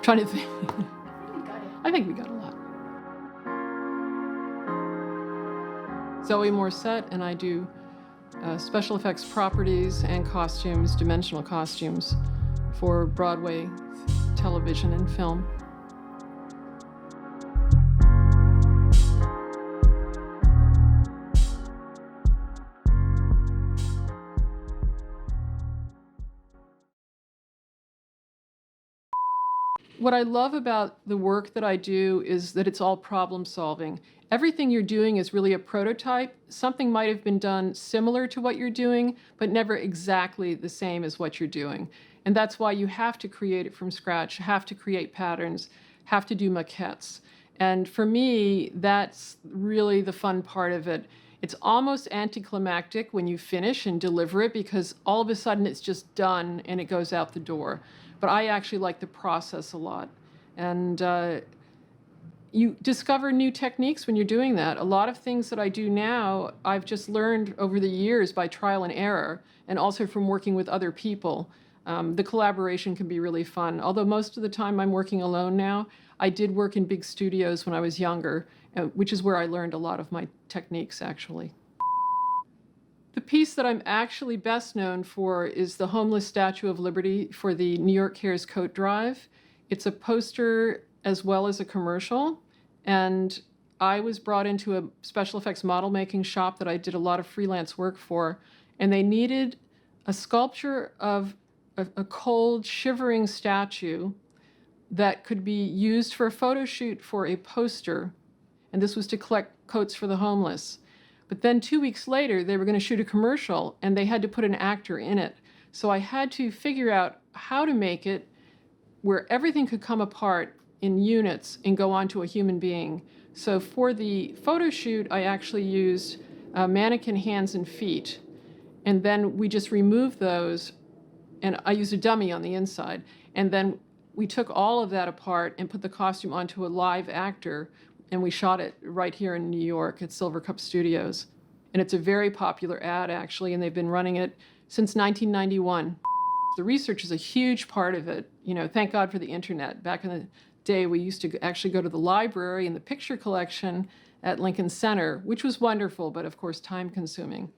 Trying to think. I think we got it. I think we got a lot. Zoe Morissette, and I do special effects properties and costumes, dimensional costumes for Broadway television and film. What I love about the work that I do is that it's all problem solving. Everything you're doing is really a prototype. Something might have been done similar to what you're doing, but never exactly the same as what you're doing. And that's why you have to create it from scratch, have to create patterns, have to do maquettes. And for me, that's really the fun part of it. It's almost anticlimactic when you finish and deliver it because all of a sudden it's just done and it goes out the door. But I actually like the process a lot. And you discover new techniques when you're doing that. A lot of things that I do now, I've just learned over the years by trial and error, and also from working with other people. The collaboration can be really fun. Although most of the time I'm working alone now, I did work in big studios when I was younger, which is where I learned a lot of my techniques, actually. The piece that I'm actually best known for is the Homeless Statue of Liberty for the New York Cares Coat Drive. It's a poster as well as a commercial, and I was brought into a special effects model making shop that I did a lot of freelance work for, and they needed a sculpture of a cold, shivering statue that could be used for a photo shoot for a poster, and this was to collect coats for the homeless. But then 2 weeks later, they were going to shoot a commercial, and they had to put an actor in it. So I had to figure out how to make it where everything could come apart in units and go onto a human being. So for the photo shoot, I actually used mannequin hands and feet. And then we just removed those, and I used a dummy on the inside. And then we took all of that apart and put the costume onto a live actor, and we shot it right here in New York at Silver Cup Studios. And it's a very popular ad, actually, and they've been running it since 1991. The research is a huge part of it. You know, thank God for the internet. Back in the day, we used to actually go to the library and the picture collection at Lincoln Center, which was wonderful, but of course time-consuming.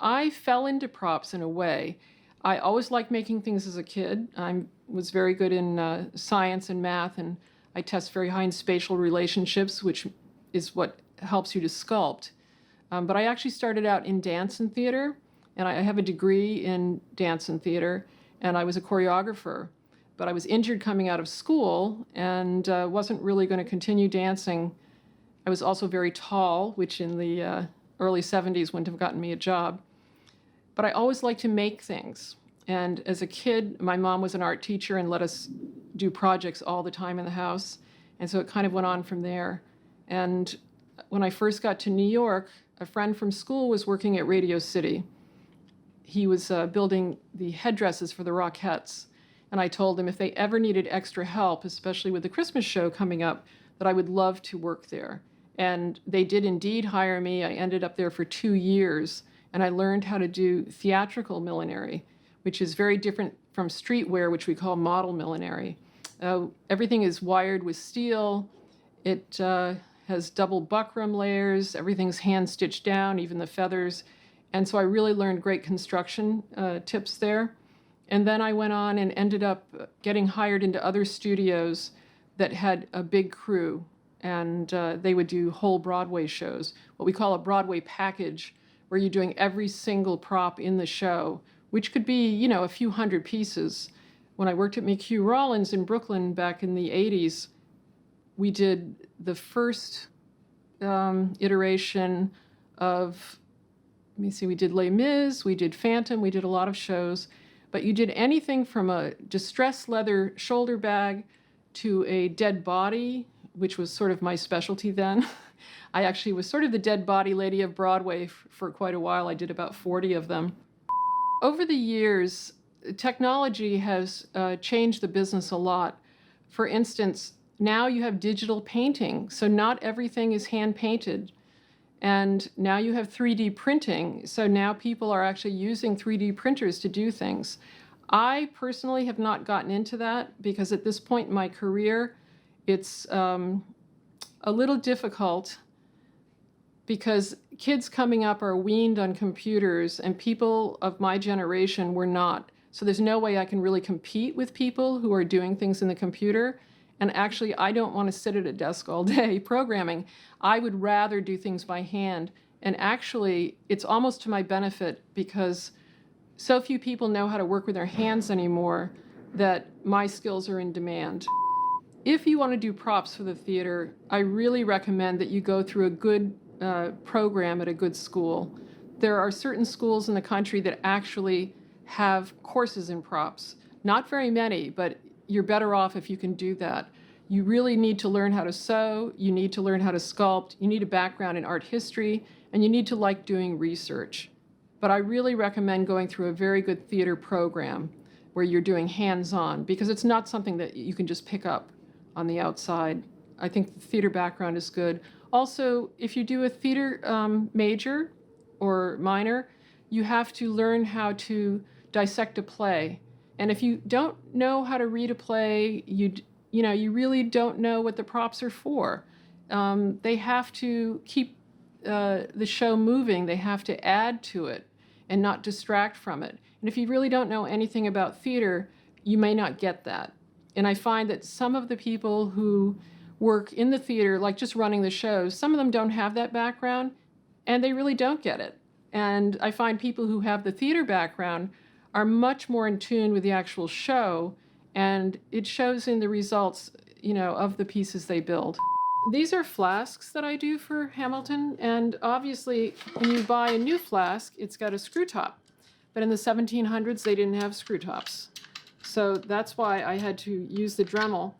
I fell into props in a way. I always liked making things as a kid. I was very good in science and math, and I test very high in spatial relationships, which is what helps you to sculpt. But I actually started out in dance and theater, and I have a degree in dance and theater, and I was a choreographer. But I was injured coming out of school and wasn't really going to continue dancing. I was also very tall, which in the early 70s wouldn't have gotten me a job. But I always liked to make things. And as a kid, my mom was an art teacher and let us do projects all the time in the house. And so it kind of went on from there. And when I first got to New York, a friend from school was working at Radio City. He was building the headdresses for the Rockettes. And I told him if they ever needed extra help, especially with the Christmas show coming up, that I would love to work there. And they did indeed hire me. I ended up there for 2 years, and I learned how to do theatrical millinery, which is very different from streetwear, which we call model millinery. Everything is wired with steel. It has double buckram layers. Everything's hand-stitched down, even the feathers. And so I really learned great construction tips there. And then I went on and ended up getting hired into other studios that had a big crew, and they would do whole Broadway shows, what we call a Broadway package, where you're doing every single prop in the show, which could be, you know, a few hundred pieces. When I worked at McHugh Rollins in Brooklyn back in the 80s, we did the first iteration of, let me see, we did Les Mis, we did Phantom, we did a lot of shows. But you did anything from a distressed leather shoulder bag to a dead body, which was sort of my specialty then. I actually was sort of the dead body lady of Broadway for quite a while. I did about 40 of them. Over the years, technology has changed the business a lot. For instance, now you have digital painting, so not everything is hand painted. And now you have 3D printing, so now people are actually using 3D printers to do things. I personally have not gotten into that because at this point in my career, it's a little difficult because kids coming up are weaned on computers and people of my generation were not. So there's no way I can really compete with people who are doing things in the computer. And actually, I don't want to sit at a desk all day programming. I would rather do things by hand. And actually, it's almost to my benefit because so few people know how to work with their hands anymore that my skills are in demand. If you want to do props for the theater, I really recommend that you go through a good program at a good school. There are certain schools in the country that actually have courses in props. Not very many, but you're better off if you can do that. You really need to learn how to sew, you need to learn how to sculpt, you need a background in art history, and you need to like doing research. But I really recommend going through a very good theater program where you're doing hands-on, because it's not something that you can just pick up on the outside. I think the theater background is good. Also, if you do a theater major or minor, you have to learn how to dissect a play. And if you don't know how to read a play, you really don't know what the props are for. They have to keep the show moving. They have to add to it and not distract from it. And if you really don't know anything about theater, you may not get that. And I find that some of the people who work in the theater, like just running the shows, some of them don't have that background and they really don't get it. And I find people who have the theater background are much more in tune with the actual show, and it shows in the results, of the pieces they build. These are flasks that I do for Hamilton, and obviously when you buy a new flask, it's got a screw top. But in the 1700s, they didn't have screw tops. So that's why I had to use the Dremel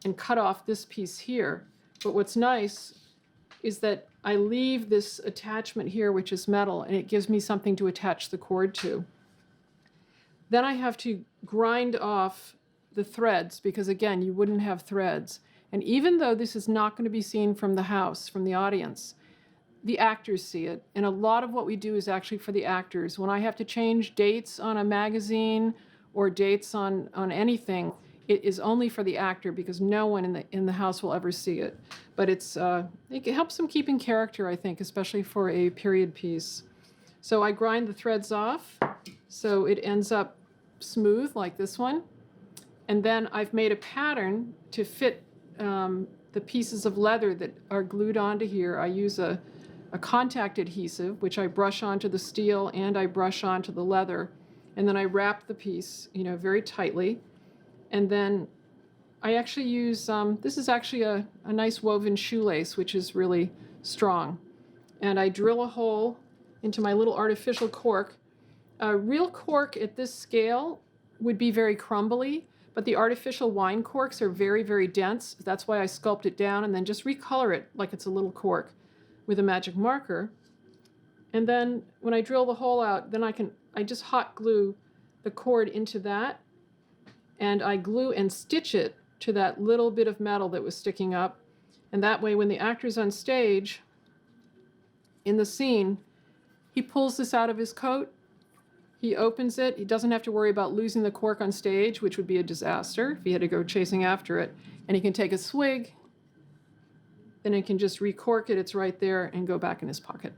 and cut off this piece here. But what's nice is that I leave this attachment here, which is metal, and it gives me something to attach the cord to. Then I have to grind off the threads because, again, you wouldn't have threads. And even though this is not going to be seen from the house, from the audience, the actors see it. And a lot of what we do is actually for the actors. When I have to change dates on a magazine or dates on anything, it is only for the actor because no one in the house will ever see it. But it helps them keep in character, I think, especially for a period piece. So I grind the threads off so it ends up smooth like this one. And then I've made a pattern to fit the pieces of leather that are glued onto here. I use a contact adhesive, which I brush onto the steel and I brush onto the leather. And then I wrap the piece, very tightly. And then I actually use, this is actually a nice woven shoelace, which is really strong. And I drill a hole into my little artificial cork. Real cork at this scale would be very crumbly, but the artificial wine corks are very, very dense. That's why I sculpt it down and then just recolor it like it's a little cork with a magic marker. And then when I drill the hole out, then I just hot glue the cord into that, and I glue and stitch it to that little bit of metal that was sticking up. And that way, when the actor's on stage in the scene, he pulls this out of his coat, he opens it, he doesn't have to worry about losing the cork on stage, which would be a disaster if he had to go chasing after it. And he can take a swig, then he can just recork it, it's right there, and go back in his pocket.